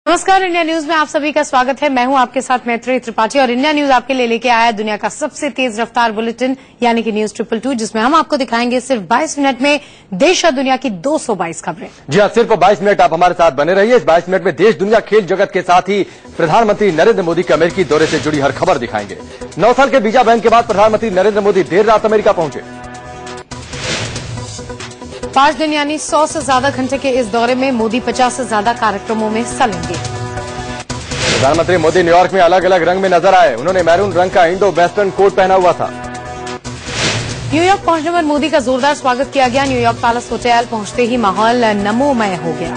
नमस्कार, India news में आप सभी का स्वागत है। मैं हूं आपके साथ मैत्री त्रिपाठी और इंडिया न्यूज आपके लिए लेके आया है दुनिया का सबसे तेज रफ्तार बुलेटिन यानी कि न्यूज 222, जिसमें हम आपको दिखाएंगे सिर्फ 22 मिनट में देश और दुनिया की 222 खबरें। जी हाँ, सिर्फ 22 मिनट आप हमारे साथ बने रहिए। इस 22 मिनट में देश, दुनिया, खेल जगत के साथ ही प्रधानमंत्री नरेंद्र मोदी के अमेरिकी दौरे से जुड़ी हर खबर दिखाएंगे। 9 साल के वीजा बैन के बाद प्रधानमंत्री नरेंद्र मोदी देर रात अमेरिका पहुंचे। 5 दिन यानी 100 से ज्यादा घंटे के इस दौरे में मोदी 50 से ज्यादा कार्यक्रमों में हिस्सा लेंगे। प्रधानमंत्री मोदी न्यूयॉर्क में अलग अलग रंग में नजर आए। उन्होंने मैरून रंग का इंडो वेस्टर्न कोट पहना हुआ था। न्यूयॉर्क पहुंचने पर मोदी का जोरदार स्वागत किया गया। न्यूयॉर्क पैलेस होटल पहुंचते ही माहौल नमोमय हो गया।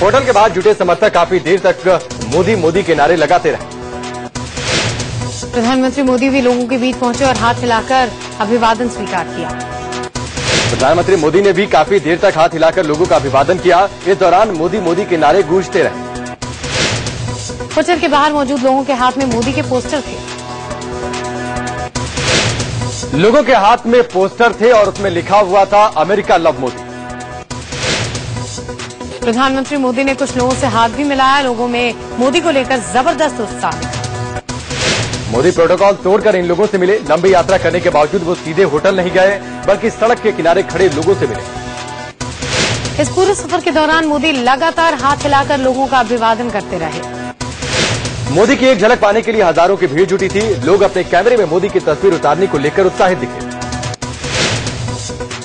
होटल के बाहर जुटे समर्थक काफी देर तक मोदी मोदी के नारे लगाते रहे। प्रधानमंत्री मोदी भी लोगों के बीच पहुंचे और हाथ हिलाकर अभिवादन स्वीकार किया। प्रधानमंत्री मोदी ने भी काफी देर तक हाथ हिलाकर लोगों का अभिवादन किया। इस दौरान मोदी मोदी के नारे गूंजते रहे। होटल के बाहर मौजूद लोगों के हाथ में मोदी के पोस्टर थे। लोगों के हाथ में पोस्टर थे और उसमें लिखा हुआ था अमेरिका लव मोदी। प्रधानमंत्री मोदी ने कुछ लोगों से हाथ भी मिलाया। लोगों में मोदी को लेकर जबरदस्त उत्साह दिखा। मोदी प्रोटोकॉल तोड़कर इन लोगों से मिले। लंबी यात्रा करने के बावजूद वो सीधे होटल नहीं गए, बल्कि सड़क के किनारे खड़े लोगों से मिले। इस पूरे सफर के दौरान मोदी लगातार हाथ हिलाकर लोगों का अभिवादन करते रहे। मोदी की एक झलक पाने के लिए हजारों की भीड़ जुटी थी। लोग अपने कैमरे में मोदी की तस्वीर उतारने को लेकर उत्साहित दिखे।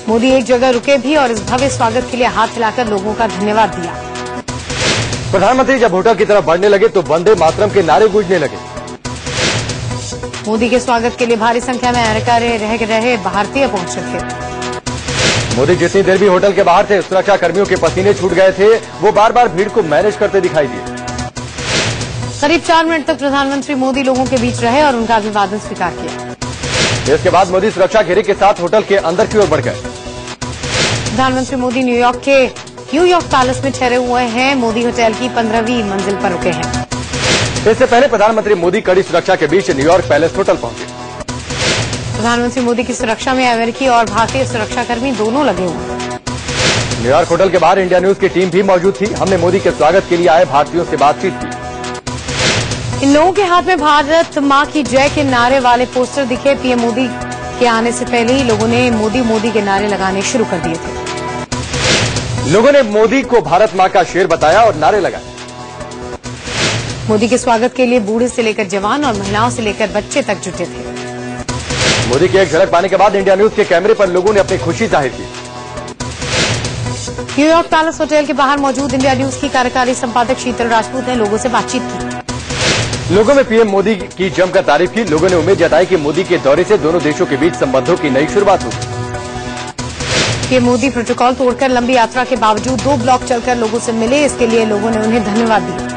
मोदी एक जगह रुके भी और इस भव्य स्वागत के लिए हाथ हिलाकर लोगों का धन्यवाद दिया। प्रधानमंत्री जब होटल की तरफ बढ़ने लगे तो वंदे मातरम के नारे गूंजने लगे। मोदी के स्वागत के लिए भारी संख्या में अमेरिका रहे भारतीय पहुंचे थे। मोदी जितनी देर भी होटल के बाहर थे, सुरक्षा कर्मियों के पसीने छूट गए थे। वो बार बार भीड़ को मैनेज करते दिखाई दिए। करीब 4 मिनट तक प्रधानमंत्री मोदी लोगों के बीच रहे और उनका अभिवादन स्वीकार किया। इसके बाद मोदी सुरक्षा घेरे के साथ होटल के अंदर की ओर बढ़ गए। प्रधानमंत्री मोदी न्यूयॉर्क के न्यूयॉर्क पैलेस में ठहरे हुए हैं। मोदी होटल की 15वीं मंजिल पर रुके हैं। इससे पहले प्रधानमंत्री मोदी कड़ी सुरक्षा के बीच न्यूयॉर्क पैलेस होटल पहुंचे। प्रधानमंत्री मोदी की सुरक्षा में अमेरिकी और भारतीय सुरक्षाकर्मी दोनों लगे हुए हैं। न्यूयॉर्क होटल के बाहर इंडिया न्यूज की टीम भी मौजूद थी। हमने मोदी के स्वागत के लिए आए भारतीयों से बातचीत की। इन लोगों के हाथ में भारत मां की जय के नारे वाले पोस्टर दिखे। पीएम मोदी के आने से पहले ही लोगों ने मोदी मोदी के नारे लगाने शुरू कर दिए थे। लोगों ने मोदी को भारत मां का शेर बताया और नारे लगाए। मोदी के स्वागत के लिए बूढ़े से लेकर जवान और महिलाओं से लेकर बच्चे तक जुटे थे। मोदी की एक झलक पाने के बाद इंडिया न्यूज के कैमरे पर लोगों ने अपनी खुशी जाहिर की। न्यूयॉर्क पैलेस होटल के बाहर मौजूद इंडिया न्यूज की कार्यकारी संपादक शीतल राजपूत ने लोगों से बातचीत की। लोगों में पीएम मोदी की जमकर तारीफ की। लोगों ने उम्मीद जताई कि मोदी के दौरे से दोनों देशों के बीच संबंधों की नई शुरुआत होगी। पीएम मोदी प्रोटोकॉल तोड़कर लंबी यात्रा के बावजूद 2 ब्लॉक चलकर लोगों से मिले। इसके लिए लोगों ने उन्हें धन्यवाद दिया।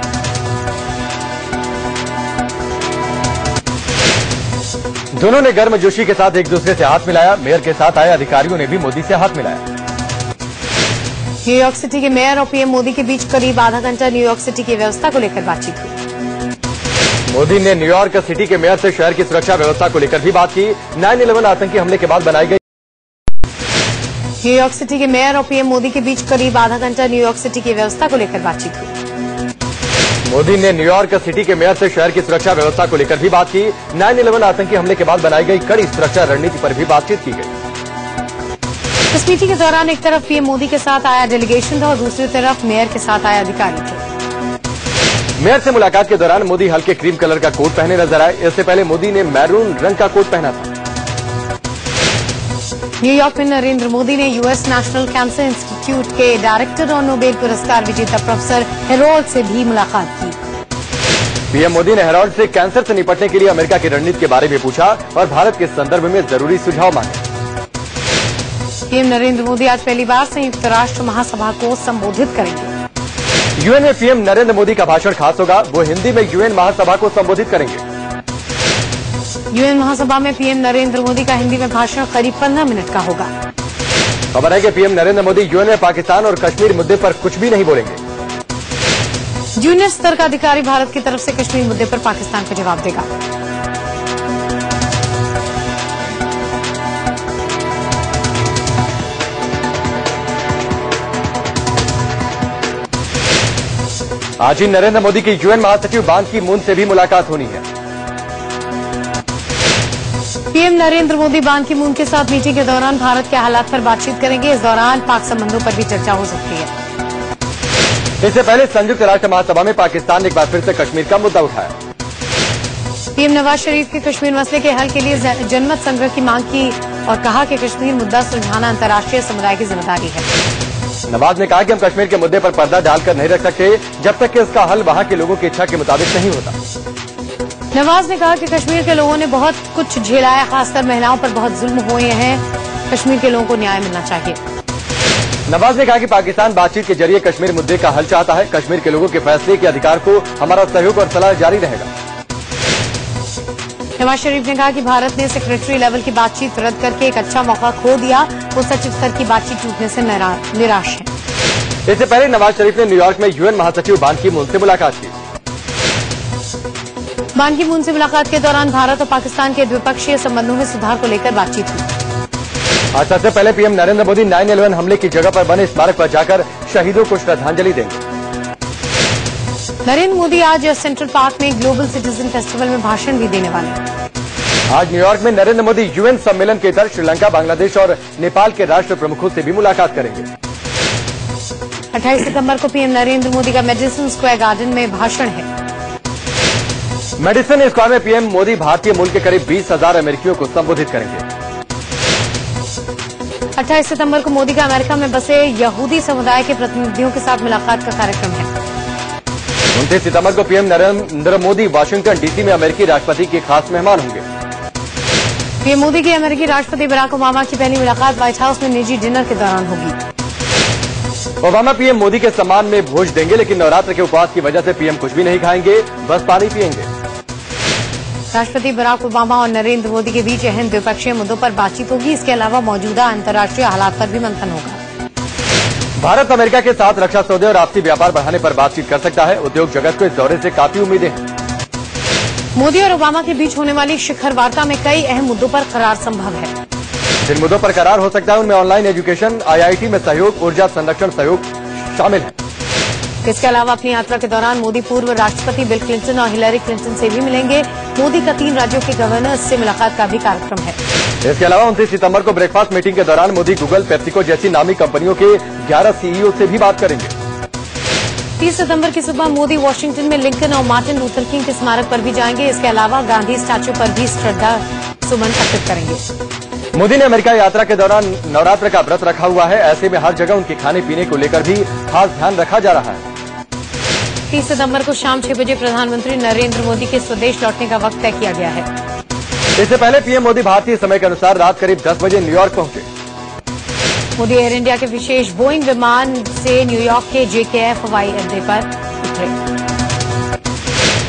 दोनों ने गर्मजोशी के साथ एक दूसरे से हाथ मिलाया। मेयर के साथ आए अधिकारियों ने भी मोदी से हाथ मिलाया। न्यूयॉर्क सिटी के मेयर और पीएम मोदी के बीच करीब आधा घंटा न्यूयॉर्क सिटी की व्यवस्था को लेकर बातचीत हुई। मोदी ने न्यूयॉर्क सिटी के मेयर से शहर की सुरक्षा व्यवस्था को लेकर भी बात की। 9/11 आतंकी हमले के बाद बनाई गई न्यूयॉर्क सिटी के मेयर और पीएम मोदी के बीच करीब आधा घंटा न्यूयॉर्क सिटी की व्यवस्था को लेकर बातचीत हुई। मोदी ने न्यूयॉर्क सिटी के मेयर से शहर की सुरक्षा व्यवस्था को लेकर भी बात की। 9/11 आतंकी हमले के बाद बनाई गई कड़ी सुरक्षा रणनीति पर भी बातचीत की गई। इस मीटिंग के दौरान एक तरफ पीएम मोदी के साथ आया डेलीगेशन था और दूसरी तरफ मेयर के साथ आए अधिकारी थे। मेयर से मुलाकात के दौरान मोदी हल्के क्रीम कलर का कोट पहने नजर आए। इससे पहले मोदी ने मैरून रंग का कोट पहना था। न्यूयॉर्क में नरेंद्र मोदी ने यूएस नेशनल कैंसर इंस्टीट्यूट के डायरेक्टर और नोबेल पुरस्कार विजेता प्रोफेसर हेरोल्ड से भी मुलाकात की। पीएम मोदी ने हेरोल्ड से कैंसर से निपटने के लिए अमेरिका की रणनीति के बारे में पूछा और भारत के संदर्भ में जरूरी सुझाव मांगे। पीएम नरेंद्र मोदी आज पहली बार संयुक्त राष्ट्र महासभा को संबोधित करेंगे। यूएन में पीएम नरेंद्र मोदी का भाषण खास होगा। वो हिंदी में यूएन महासभा को संबोधित करेंगे। यूएन महासभा में पीएम नरेंद्र मोदी का हिंदी में भाषण करीब 15 मिनट का होगा। खबर है कि पीएम नरेंद्र मोदी यूएन में पाकिस्तान और कश्मीर मुद्दे पर कुछ भी नहीं बोलेंगे। जूनियर स्तर का अधिकारी भारत की तरफ से कश्मीर मुद्दे पर पाकिस्तान का जवाब देगा। आज ही नरेंद्र मोदी की यूएन महासचिव बान की मून से भी मुलाकात होनी है। पीएम नरेंद्र मोदी बान की मून के साथ मीटिंग के दौरान भारत के हालात पर बातचीत करेंगे। इस दौरान पाक संबंधों पर भी चर्चा हो सकती है। इससे पहले संयुक्त राष्ट्र महासभा में पाकिस्तान ने एक बार फिर से कश्मीर का मुद्दा उठाया। पीएम नवाज शरीफ के कश्मीर मसले के हल के लिए जनमत संग्रह की मांग की और कहा कि कश्मीर मुद्दा सुलझाना अंतर्राष्ट्रीय समुदाय की जिम्मेदारी है। नवाज ने कहा कि हम कश्मीर के मुद्दे पर पर्दा डालकर नहीं रख सकते जब तक कि इसका हल वहां के लोगों की इच्छा के मुताबिक नहीं होता। नवाज ने कहा कि कश्मीर के लोगों ने बहुत कुछ झेला है, खासकर महिलाओं पर बहुत जुल्म हुए हैं। कश्मीर के लोगों को न्याय मिलना चाहिए। नवाज ने कहा कि पाकिस्तान बातचीत के जरिए कश्मीर मुद्दे का हल चाहता है। कश्मीर के लोगों के फैसले के अधिकार को हमारा सहयोग और सलाह जारी रहेगा। नवाज शरीफ ने कहा कि भारत ने सेक्रेटरी लेवल की बातचीत रद्द करके एक अच्छा मौका खो दिया। वो सचिव स्तर की बातचीत टूटने से निराश है। इससे पहले नवाज शरीफ ने न्यूयॉर्क में यूएन महासचिव बान की मून से मुलाकात की। बान की मून से मुलाकात के दौरान भारत और पाकिस्तान के द्विपक्षीय संबंधों में सुधार को लेकर बातचीत हुई। आज सबसे पहले पीएम नरेंद्र मोदी 9/11 हमले की जगह पर बने स्मारक पर जाकर शहीदों को श्रद्धांजलि देंगे। नरेंद्र मोदी आज सेंट्रल पार्क में ग्लोबल सिटीजन फेस्टिवल में भाषण भी देने वाले हैं। आज न्यूयॉर्क में नरेंद्र मोदी यूएन सम्मेलन के तहत श्रीलंका, बांग्लादेश और नेपाल के राष्ट्र प्रमुखों से भी मुलाकात करेंगे। 28 सितंबर को पीएम नरेंद्र मोदी का मेडिसन स्क्वायर गार्डन में भाषण है। मेडिसन स्क्वायर में पीएम मोदी भारतीय मूल के करीब 20,000 अमेरिकियों को संबोधित करेंगे। 28 सितंबर को मोदी का अमेरिका में बसे यहूदी समुदाय के प्रतिनिधियों के साथ मुलाकात का कार्यक्रम है। 29 सितंबर को PM Narendra Modi Washington DC में अमेरिकी राष्ट्रपति के खास मेहमान होंगे। पीएम मोदी की अमेरिकी राष्ट्रपति बराक ओबामा की पहली मुलाकात व्हाइट हाउस में निजी डिनर के दौरान होगी। ओबामा पीएम मोदी के सम्मान में भोज देंगे, लेकिन नवरात्र के उपवास की वजह से पीएम कुछ भी नहीं खाएंगे, बस पानी पिएंगे। राष्ट्रपति बराक ओबामा और नरेंद्र मोदी के बीच अहम द्विपक्षीय मुद्दों पर बातचीत होगी। इसके अलावा मौजूदा अंतर्राष्ट्रीय हालात पर भी मंथन होगा। भारत अमेरिका के साथ रक्षा सौदे और आपसी व्यापार बढ़ाने पर बातचीत कर सकता है। उद्योग जगत को इस दौरे से काफी उम्मीदें हैं। मोदी और ओबामा के बीच होने वाली शिखर वार्ता में कई अहम मुद्दों पर करार संभव है। जिन मुद्दों पर करार हो सकता है उनमें ऑनलाइन एजुकेशन, आईआईटी में सहयोग, ऊर्जा संरक्षण सहयोग शामिल है। इसके अलावा अपनी यात्रा के दौरान मोदी पूर्व राष्ट्रपति बिल क्लिंटन और हिलरी क्लिंटन से भी मिलेंगे। मोदी का 3 राज्यों के गवर्नर्स से मुलाकात का भी कार्यक्रम है। इसके अलावा 29 सितंबर को ब्रेकफास्ट मीटिंग के दौरान मोदी गूगल, पेप्सिको जैसी नामी कंपनियों के 11 सीईओ से भी बात करेंगे। 30 सितंबर की सुबह मोदी वॉशिंगटन में लिंकन और मार्टिन लूथर किंग के स्मारक पर भी जाएंगे। इसके अलावा गांधी स्टैच्यू पर भी श्रद्धा सुमन अर्पित करेंगे। मोदी ने अमेरिका यात्रा के दौरान नवरात्र का व्रत रखा हुआ है। ऐसे में हर जगह उनके खाने पीने को लेकर भी खास ध्यान रखा जा रहा है। 30 सितंबर को शाम 6 बजे प्रधानमंत्री नरेंद्र मोदी के स्वदेश लौटने का वक्त तय किया गया है। इससे पहले पीएम मोदी भारतीय समय के अनुसार रात करीब 10 बजे न्यूयॉर्क पहुंचे। मोदी एयर इंडिया के विशेष बोइंग विमान से न्यूयॉर्क के JKF हवाई अड्डे पर उतरे।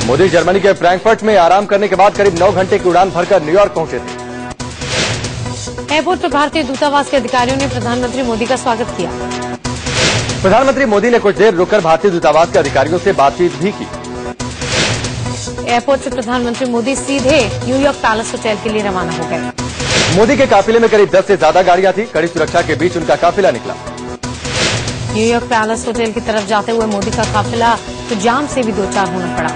मोदी जर्मनी के फ्रैंकफर्ट में आराम करने के बाद करीब 9 घंटे की उड़ान भरकर न्यूयॉर्क पहुंचे थे। एयरपोर्ट पर भारतीय दूतावास के अधिकारियों ने प्रधानमंत्री मोदी का स्वागत किया। प्रधानमंत्री मोदी ने कुछ देर रुककर भारतीय दूतावास के अधिकारियों से बातचीत भी की। एयरपोर्ट से प्रधानमंत्री मोदी सीधे न्यूयॉर्क पैलेस होटल के लिए रवाना हो गए। मोदी के काफिले में करीब 10 से ज्यादा गाड़ियां थी। कड़ी सुरक्षा के बीच उनका काफिला निकला। न्यूयॉर्क पैलेस होटल की तरफ जाते हुए मोदी का काफिला तो जाम से भी 2-4 होना पड़ा।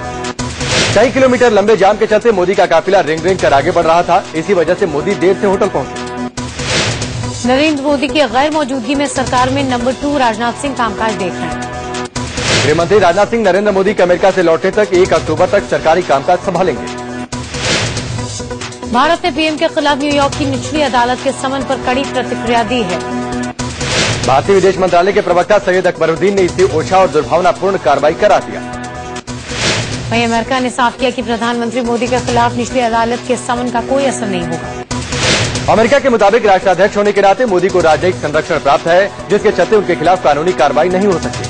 कई किलोमीटर लंबे जाम के चलते मोदी का काफिला रिंग रिंग कर आगे बढ़ रहा था। इसी वजह से मोदी देर से होटल पहुंचे। नरेंद्र मोदी की गैर मौजूदगी में सरकार में नंबर 2 राजनाथ सिंह कामकाज देख रहे हैं। गृह मंत्री राजनाथ सिंह नरेंद्र मोदी के अमेरिका से लौटने तक 1 अक्टूबर तक सरकारी कामकाज संभालेंगे। भारत ने पीएम के खिलाफ न्यूयॉर्क की निचली अदालत के समन पर कड़ी प्रतिक्रिया दी है। भारतीय विदेश मंत्रालय के प्रवक्ता सैयद अकबरुद्दीन ने इसे ओछा और दुर्भावनापूर्ण कार्रवाई करार दिया। वहीं अमेरिका ने साफ किया कि प्रधानमंत्री मोदी के खिलाफ निचली अदालत के समन का कोई असर नहीं होगा। अमेरिका के मुताबिक राष्ट्राध्यक्ष होने के नाते मोदी को राजनयिक संरक्षण प्राप्त है, जिसके चलते उनके खिलाफ कानूनी कार्रवाई नहीं हो सकती।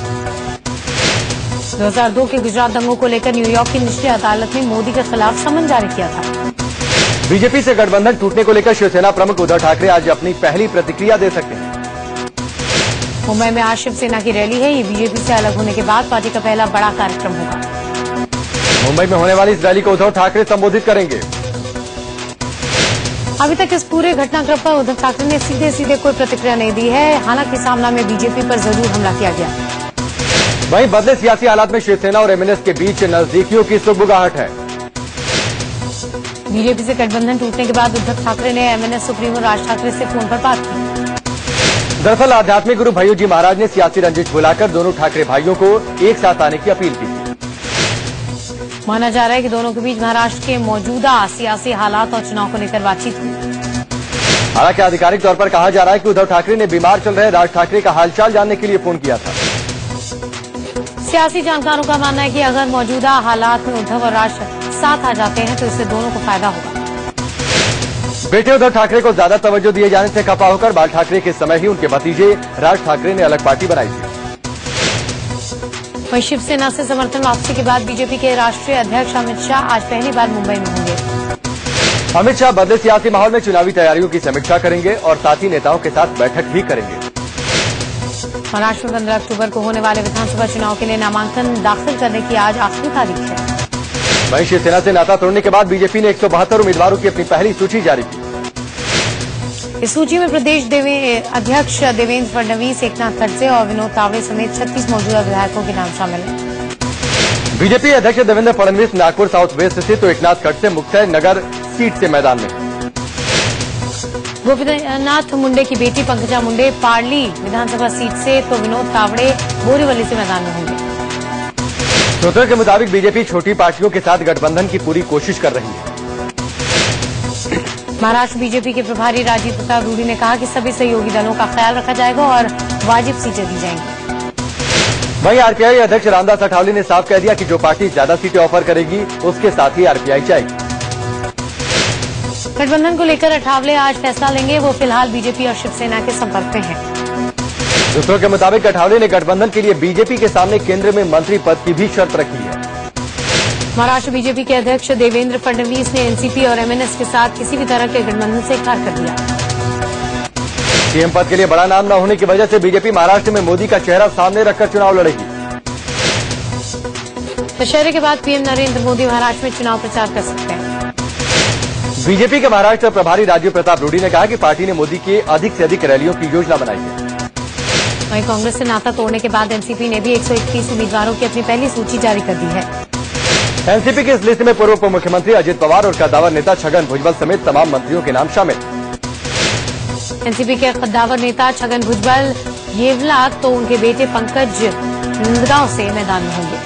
2002 के गुजरात दंगों को लेकर न्यूयॉर्क की निचली अदालत ने मोदी के खिलाफ समन जारी किया था। बीजेपी से गठबंधन टूटने को लेकर शिवसेना प्रमुख उद्धव ठाकरे आज अपनी पहली प्रतिक्रिया दे सकते हैं। मुंबई में आज शिवसेना की रैली है। ये बीजेपी से अलग होने के बाद पार्टी का पहला बड़ा कार्यक्रम होगा। मुंबई में होने वाली इस रैली को उद्धव ठाकरे संबोधित करेंगे। अभी तक इस पूरे घटनाक्रम पर उद्धव ठाकरे ने सीधे कोई प्रतिक्रिया नहीं दी है। हालांकि सामना में बीजेपी पर जरूर हमला किया गया। वहीं बदले सियासी हालात में शिवसेना और एमएनएस के बीच नजदीकियों की सुगबुगाहट है। बीजेपी से गठबंधन टूटने के बाद उद्धव ठाकरे ने एमएनएस सुप्रीमो राज ठाकरे से फोन पर बात की। दरअसल आध्यात्मिक गुरु भय्यू जी महाराज ने सियासी रंजिश बुलाकर दोनों ठाकरे भाइयों को एक साथ आने की अपील की। माना जा रहा है कि दोनों के बीच महाराष्ट्र के मौजूदा सियासी हालात और चुनाव को लेकर बातचीत हुई। हालांकि आधिकारिक तौर पर कहा जा रहा है कि उद्धव ठाकरे ने बीमार चल रहे राज ठाकरे का हालचाल जानने के लिए फोन किया था। सियासी जानकारों का मानना है कि अगर मौजूदा हालात में उद्धव और राज साथ आ जाते हैं तो इससे दोनों को फायदा होगा। बेटे उद्धव ठाकरे को ज्यादा तवज्जो दिए जाने से खफा होकर बाल ठाकरे के समय ही उनके भतीजे राज ठाकरे ने अलग पार्टी बनाई थी। वहीं शिवसेना से समर्थन वापसी के बाद बीजेपी के राष्ट्रीय अध्यक्ष अमित शाह आज पहली बार मुंबई में होंगे। अमित शाह बदले सियासी माहौल में चुनावी तैयारियों की समीक्षा करेंगे और साथ ही नेताओं के साथ बैठक भी करेंगे। महाराष्ट्र में 15 अक्टूबर को होने वाले विधानसभा चुनाव के लिए नामांकन दाखिल करने की आज आखिरी तारीख है। वहीं शिवसेना से नाता तोड़ने के बाद बीजेपी ने 172 उम्मीदवारों की अपनी पहली सूची जारी की। इस सूची में प्रदेश अध्यक्ष देवेंद्र फडणवीस, एकनाथ खड़से और विनोद तावड़े समेत 36 मौजूदा विधायकों के नाम शामिल हैं। बीजेपी अध्यक्ष देवेंद्र फडणवीस नागपुर साउथ वेस्ट से तो एकनाथ खड़से मुक्तसर नगर सीट से मैदान में। गोपीनाथ मुंडे की बेटी पंकजा मुंडे पार्ली विधानसभा सीट से तो विनोद तावड़े बोरीवली से मैदान में होंगे। सूत्रों के मुताबिक बीजेपी छोटी पार्टियों के साथ गठबंधन की पूरी कोशिश कर रही है। महाराष्ट्र बीजेपी के प्रभारी राजीव प्रताप रूडी ने कहा कि सभी सहयोगी दलों का ख्याल रखा जाएगा और वाजिब सीटें दी जाएंगी। वहीं आरपीआई अध्यक्ष रामदास अठावले ने साफ कह दिया कि जो पार्टी ज्यादा सीटें ऑफर करेगी उसके साथ ही आरपीआई जाएगी। गठबंधन को लेकर अठावले आज फैसला लेंगे। वो फिलहाल बीजेपी और शिवसेना के संपर्क में हैं। सूत्रों के मुताबिक अठावले ने गठबंधन के लिए बीजेपी के सामने केंद्र में मंत्री पद की भी शर्त रखी है। महाराष्ट्र बीजेपी के अध्यक्ष देवेंद्र फडणवीस ने एनसीपी और एमएनएस के साथ किसी भी तरह के गठबंधन से इनकार कर दिया। सीएम पद के लिए बड़ा नाम न होने की वजह से बीजेपी महाराष्ट्र में मोदी का चेहरा सामने रखकर चुनाव लड़ेगी। दशहरे के बाद पीएम नरेंद्र मोदी महाराष्ट्र में चुनाव प्रचार कर सकते हैं। बीजेपी के महाराष्ट्र प्रभारी राजीव प्रताप रूडी ने कहा कि पार्टी ने मोदी के अधिक से अधिक रैलियों की योजना बनाई है। वहीं कांग्रेस से नाता तोड़ने के बाद एनसीपी ने भी 121 उम्मीदवारों की अपनी पहली सूची जारी कर दी है। एनसीपी की इस लिस्ट में पूर्व उप मुख्यमंत्री अजित पवार और कद्दावर नेता छगन भुजबल समेत तमाम मंत्रियों के नाम शामिल। एनसीपी के कद्दावर नेता छगन भुजबल येवला तो उनके बेटे पंकज नंदगांव से मैदान में होंगे।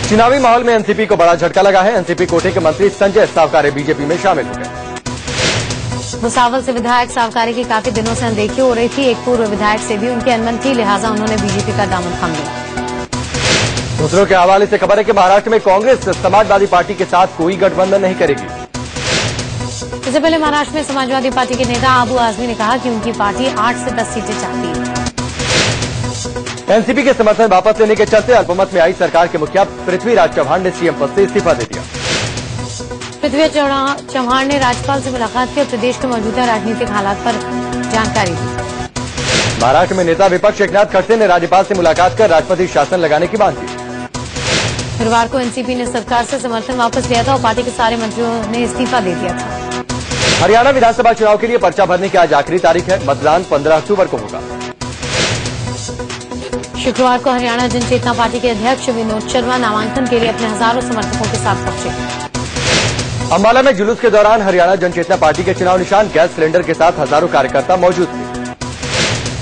चुनावी माहौल में एनसीपी को बड़ा झटका लगा है। एनसीपी कोटे के मंत्री संजय सावकारे बीजेपी में शामिल हो गए। भुसावल से विधायक सावकारे की काफी दिनों से अनदेखी हो रही थी। एक पूर्व विधायक से भी उनकी अनबन थी, लिहाजा उन्होंने बीजेपी का दामन थाम लिया। सूत्रों के हवाले से खबर है कि महाराष्ट्र में कांग्रेस समाजवादी पार्टी के साथ कोई गठबंधन नहीं करेगी। इससे पहले महाराष्ट्र में समाजवादी पार्टी के नेता आबू आजमी ने कहा कि उनकी पार्टी 8 से 10 सीटें चाहती है। एनसीपी के समर्थन वापस लेने के चलते अल्पमत में आई सरकार के मुखिया पृथ्वीराज चौहान ने सीएम पद से इस्तीफा दे दिया। पृथ्वीराज चौहान ने राज्यपाल से मुलाकात की और प्रदेश के मौजूदा राजनीतिक हालात पर जानकारी दी। महाराष्ट्र में नेता विपक्ष एकनाथ खड़से ने राज्यपाल से मुलाकात कर राष्ट्रपति शासन लगाने की मांग की। गुरुवार को एनसीपी ने सरकार से समर्थन वापस लिया था और पार्टी के सारे मंत्रियों ने इस्तीफा दे दिया था। हरियाणा विधानसभा चुनाव के लिए पर्चा भरने की आज आखिरी तारीख है। मतदान 15 अक्टूबर को होगा। शुक्रवार को हरियाणा जनचेतना पार्टी के अध्यक्ष विनोद शर्मा नामांकन के लिए अपने हजारों समर्थकों के साथ पहुंचे। अंबाला में जुलूस के दौरान हरियाणा जनचेतना पार्टी के चुनाव निशान गैस सिलेंडर के साथ हजारों कार्यकर्ता मौजूद थे।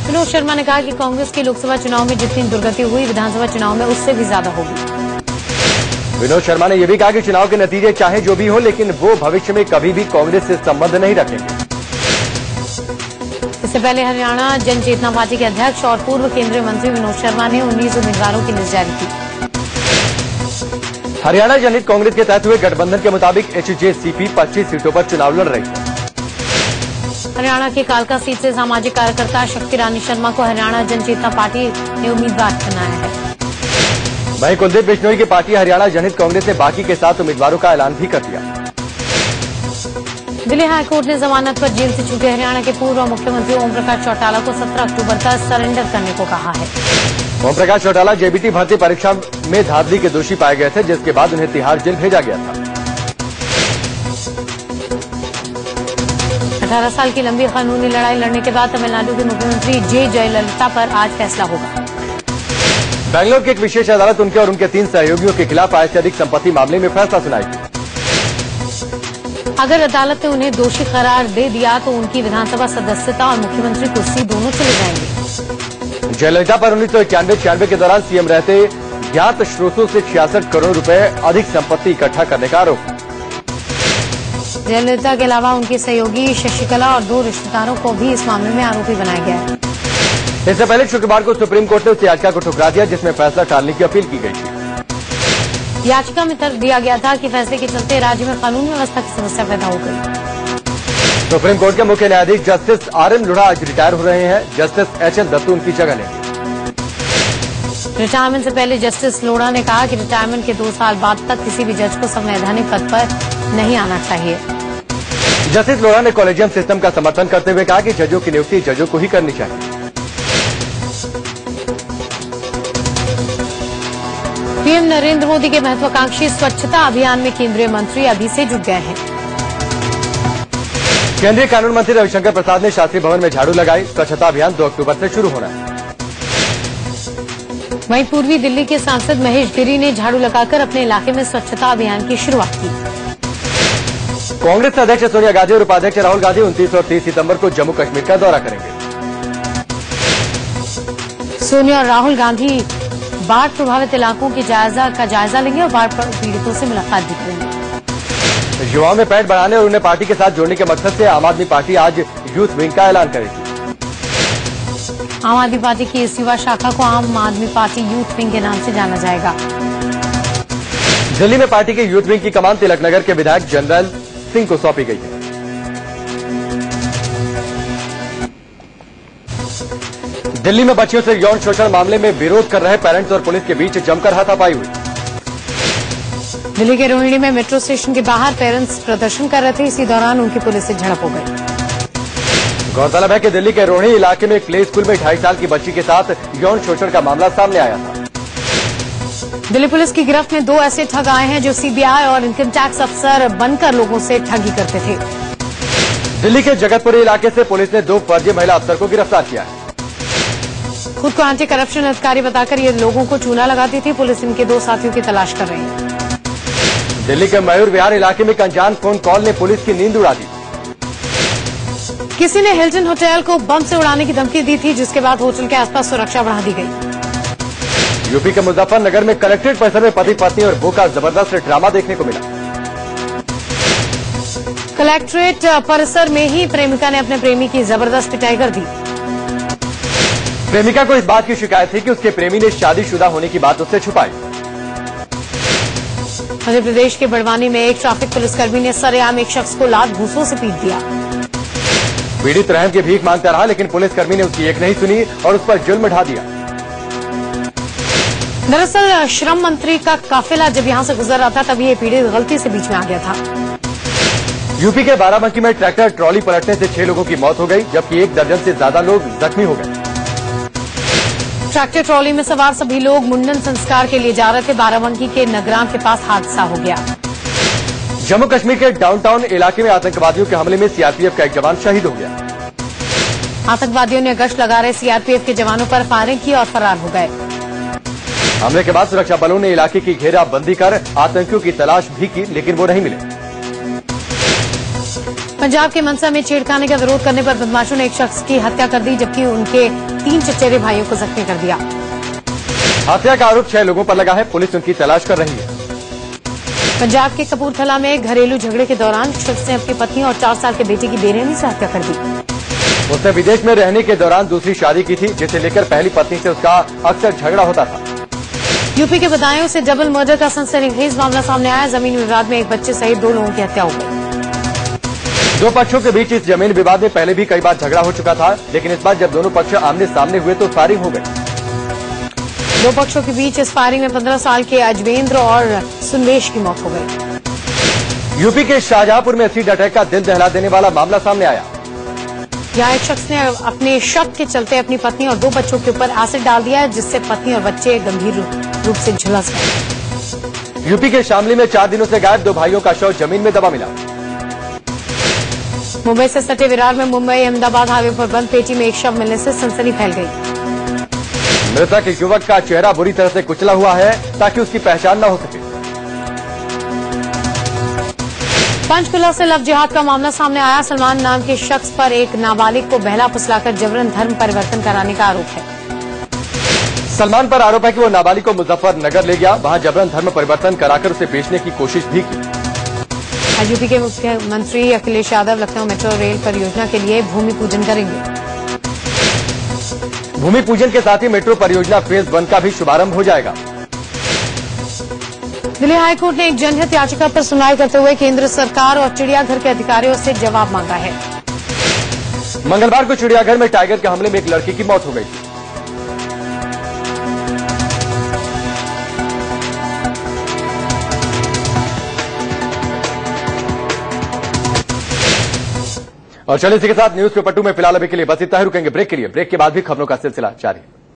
विनोद शर्मा ने कहा कि कांग्रेस की लोकसभा चुनाव में जितनी दुर्गति हुई विधानसभा चुनाव में उससे भी ज्यादा होगी। विनोद शर्मा ने यह भी कहा कि चुनाव के नतीजे चाहे जो भी हो, लेकिन वो भविष्य में कभी भी कांग्रेस से संबंध नहीं रखेंगे। इससे पहले हरियाणा जनचेतना पार्टी के अध्यक्ष और पूर्व केंद्रीय मंत्री विनोद शर्मा ने 19 उम्मीदवारों की लिस्ट जारी की। हरियाणा जनहित कांग्रेस के तहत हुए गठबंधन के मुताबिक एचजेसीपी 25 सीटों पर चुनाव लड़ रही है। हरियाणा की कालका सीट से सामाजिक कार्यकर्ता शक्ति रानी शर्मा को हरियाणा जनचेतना पार्टी ने उम्मीदवार बनाया है। वहीं कुलदीप बिश्नोई की पार्टी हरियाणा जनहित कांग्रेस ने बाकी के 7 उम्मीदवारों का ऐलान भी कर दिया। दिल्ली हाईकोर्ट ने जमानत पर जेल से छूटे हरियाणा के पूर्व मुख्यमंत्री ओम प्रकाश चौटाला को 17 अक्टूबर तक सरेंडर करने को कहा है। ओम प्रकाश चौटाला जेबीटी भर्ती परीक्षा में धांधली के दोषी पाए गए थे, जिसके बाद उन्हें तिहाड़ जेल भेजा गया था। 18 साल की लंबी कानूनी लड़ाई लड़ने के बाद तमिलनाडु के मुख्यमंत्री जे जयललिता पर आज फैसला होगा। बेंगलोर की एक विशेष अदालत उनके और उनके 3 सहयोगियों के खिलाफ आय से अधिक संपत्ति मामले में फैसला सुनाएगी। अगर अदालत ने उन्हें दोषी करार दे दिया तो उनकी विधानसभा सदस्यता और मुख्यमंत्री कुर्सी दोनों चले जाएंगे। जयललिता पर 1991-96 के दौरान सीएम रहते ज्ञात स्रोतों से 66 करोड़ रुपए अधिक संपत्ति इकट्ठा करने का आरोप। जयललिता के अलावा उनके सहयोगी शशिकला और 2 रिश्तेदारोों को भी इस मामले में आरोपी बनाया गया है। इससे पहले शुक्रवार को सुप्रीम कोर्ट ने उस याचिका को ठुकरा दिया जिसमें फैसला टालने की अपील की गई थी। याचिका में तर्क दिया गया था कि फैसले के चलते राज्य में कानून व्यवस्था की समस्या पैदा हो गई। सुप्रीम कोर्ट के मुख्य न्यायाधीश जस्टिस RM लोढ़ा आज रिटायर हो रहे हैं। जस्टिस HL दत्तू उनकी जगह लेंगे। रिटायरमेंट से पहले जस्टिस लोढ़ा ने कहा कि रिटायरमेंट के 2 साल बाद तक किसी भी जज को संवैधानिक पद पर नहीं आना चाहिए। जस्टिस लोढ़ा ने कॉलेजियम सिस्टम का समर्थन करते हुए कहा कि जजों की नियुक्ति जजों को ही करनी चाहिए। पीएम नरेंद्र मोदी के महत्वाकांक्षी स्वच्छता अभियान में केंद्रीय मंत्री अभी से जुट गए हैं। केंद्रीय कानून मंत्री रविशंकर प्रसाद ने शास्त्री भवन में झाड़ू लगाई। स्वच्छता अभियान 2 अक्टूबर से शुरू होना है। वहीं पूर्वी दिल्ली के सांसद महेश गिरी ने झाड़ू लगाकर अपने इलाके में स्वच्छता अभियान की शुरुआत की। कांग्रेस अध्यक्ष सोनिया गांधी और उपाध्यक्ष राहुल गांधी 29 और 30 सितंबर को जम्मू कश्मीर का दौरा करेंगे। सोनिया और राहुल गांधी बाढ़ प्रभावित इलाकों की जायजा लेंगे और बाढ़ पीड़ितों से मुलाकात भी करेंगे। युवाओं में पैठ बढ़ाने और उन्हें पार्टी के साथ जोड़ने के मकसद से आम आदमी पार्टी आज यूथ विंग का ऐलान करेगी। आम आदमी पार्टी की इस युवा शाखा को आम आदमी पार्टी यूथ विंग के नाम से जाना जाएगा। दिल्ली में पार्टी के यूथ विंग की कमान तिलक नगर के विधायक जनरल सिंह को सौंपी गई है। दिल्ली में बच्चियों से यौन शोषण मामले में विरोध कर रहे पेरेंट्स और पुलिस के बीच जमकर हाथापाई हुई। दिल्ली के रोहिणी में मेट्रो स्टेशन के बाहर पेरेंट्स प्रदर्शन कर रहे थे। इसी दौरान उनकी पुलिस से झड़प हो गई। गौरतलब है कि दिल्ली के रोहिणी इलाके में एक प्ले स्कूल में 2.5 साल की बच्ची के साथ यौन शोषण का मामला सामने आया था। दिल्ली पुलिस की गिरफ्त में 2 ऐसे ठग आए हैं जो सीबीआई और इनकम टैक्स अफसर बनकर लोगों से ठगी करते थे। दिल्ली के जगतपुरी इलाके से पुलिस ने 2 फर्जी महिला अफसर को गिरफ्तार किया है। खुद को एंटी करप्शन अधिकारी बताकर ये लोगों को चूना लगाती थी। पुलिस इनके 2 साथियों की तलाश कर रही है। दिल्ली के मयूर विहार इलाके में एक अनजान फोन कॉल ने पुलिस की नींद उड़ा दी। किसी ने हिल्टन होटल को बम से उड़ाने की धमकी दी थी, जिसके बाद होटल के आसपास सुरक्षा बढ़ा दी गई। यूपी के मुजफ्फरनगर में कलेक्ट्रेट परिसर में पति पत्नी और बहू का जबरदस्त ड्रामा देखने को मिला। कलेक्ट्रेट परिसर में ही प्रेमिका ने अपने प्रेमी की जबरदस्त पिटाई कर दी। प्रेमिका को इस बात की शिकायत थी कि उसके प्रेमी ने शादीशुदा होने की बात उससे छुपाई। मध्य प्रदेश के बड़वानी में एक ट्रैफिक पुलिसकर्मी ने सरेआम एक शख्स को लात घूंसों से पीट दिया। पीड़ित रहम की भीख मांगता रहा, लेकिन पुलिसकर्मी ने उसकी एक नहीं सुनी और उस पर जुल्म ढा दिया। दरअसल श्रम मंत्री का काफिला जब यहां से गुजर रहा था तभी ये पीड़ित गलती से बीच में आ गया था। यूपी के बाराबंकी में ट्रैक्टर ट्रॉली पलटने से 6 लोगों की मौत हो गई, जबकि 1 दर्जन से ज्यादा लोग जख्मी हो गए। ट्रैक्टर ट्रॉली में सवार सभी लोग मुंडन संस्कार के लिए जा रहे थे। बाराबंकी के नगराम के पास हादसा हो गया। जम्मू कश्मीर के डाउनटाउन इलाके में आतंकवादियों के हमले में सीआरपीएफ का एक जवान शहीद हो गया। आतंकवादियों ने गश्त लगा रहे सीआरपीएफ के जवानों पर फायरिंग की और फरार हो गए। हमले के बाद सुरक्षा बलों ने इलाके की घेराबंदी कर आतंकियों की तलाश भी की, लेकिन वो नहीं मिले। पंजाब के मनसा में छेड़खानी का विरोध करने पर बदमाशों ने एक शख्स की हत्या कर दी, जबकि उनके 3 चचेरे भाइयों को जख्मी कर दिया। हत्या का आरोप 6 लोगों पर लगा है। पुलिस उनकी तलाश कर रही है। पंजाब के कपूरथला में घरेलू झगड़े के दौरान शख्स ने अपनी पत्नी और 4 साल के बेटे की बेरहमी से हत्या कर दी। उसने विदेश में रहने के दौरान दूसरी शादी की थी, जिसे लेकर पहली पत्नी से उसका अक्सर झगड़ा होता था। यूपी के बदायूं से डबल मर्डर का सनसनीखेज मामला सामने आया। जमीन विवाद में एक बच्चे सहित 2 लोगों की हत्या हो गई। 2 पक्षों के बीच इस जमीन विवाद में पहले भी कई बार झगड़ा हो चुका था, लेकिन इस बार जब दोनों पक्ष आमने सामने हुए तो फायरिंग हो गई। 2 पक्षों के बीच इस फायरिंग में 15 साल के अजवेंद्र और सुनवेश की मौत हो गई। यूपी के शाहजहांपुर में एसिड अटैक का दिल दहला देने वाला मामला सामने आया। यहाँ एक शख्स ने अपने शक के चलते अपनी पत्नी और 2 बच्चों के ऊपर एसिड डाल दिया, जिससे पत्नी और बच्चे गंभीर रूप से झुलस गए। यूपी के शामली में 4 दिनों से गायब 2 भाइयों का शव जमीन में दबा मिला। मुंबई से सटे विरार में मुंबई अहमदाबाद हाईवे पर बंद पेटी में एक शव मिलने से सनसनी फैल गई। मृतक एक युवक का चेहरा बुरी तरह से कुचला हुआ है ताकि उसकी पहचान न हो सके। पंचकुला से लव जिहाद का मामला सामने आया। सलमान नाम के शख्स पर एक नाबालिग को बहला फुसलाकर जबरन धर्म परिवर्तन कराने का आरोप है। सलमान पर आरोप है कि वो नाबालिग को मुजफ्फरनगर ले गया, वहां जबरन धर्म परिवर्तन कराकर उसे बेचने की कोशिश भी की। यूपी के मुख्यमंत्री अखिलेश यादव लखनऊ मेट्रो रेल परियोजना के लिए भूमि पूजन करेंगे। भूमि पूजन के साथ ही मेट्रो परियोजना फेज 1 का भी शुभारंभ हो जाएगा। दिल्ली हाईकोर्ट ने एक जनहित याचिका पर सुनवाई करते हुए केंद्र सरकार और चिड़ियाघर के अधिकारियों से जवाब मांगा है। मंगलवार को चिड़ियाघर में टाइगर के हमले में एक लड़की की मौत हो गई। और चलिए इसी के साथ न्यूज पेपर 2 में फिलहाल अभी के लिए बस इतना ही। रुकेंगे ब्रेक के लिए, ब्रेक के बाद भी खबरों का सिलसिला जारी।